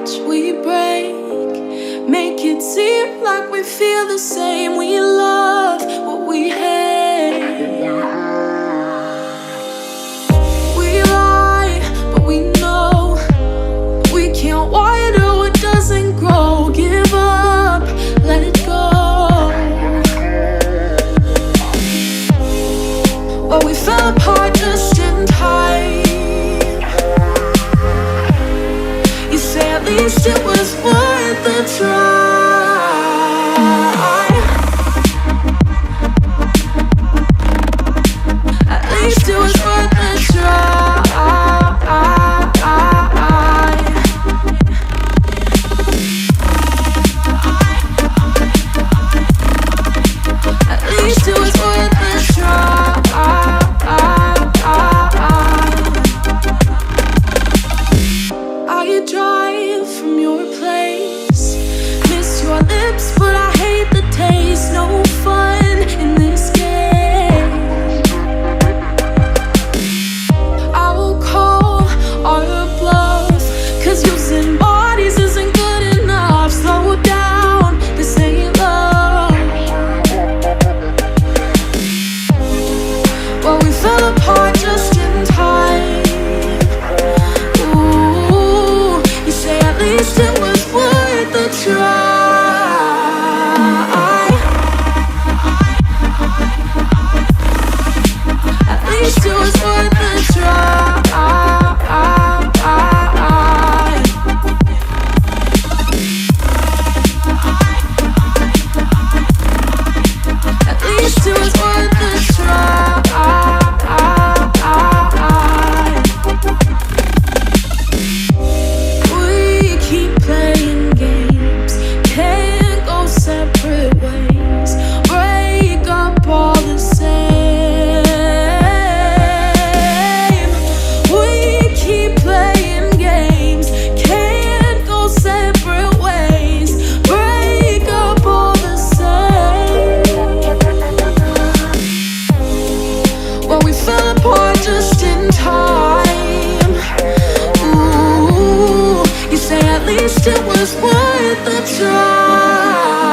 watch we break, make it seem like we feel the same. We love what we hate. We lie, but we know we can't water what doesn't grow. Give up, let it go. Well, we fell apart just in time. You say at least it was worth the try. At least it was worth the try. At least it was worth the try. I drive from your place, miss your lips, but I hate the taste. No fun in this game. I will call our bluff, 'cause using bodies isn't good enough. Slow down, this ain't love. Well, we fell apart just in time. At least it was worth the try. At least it was worth the try. At least it was worth the try. It was worth the try.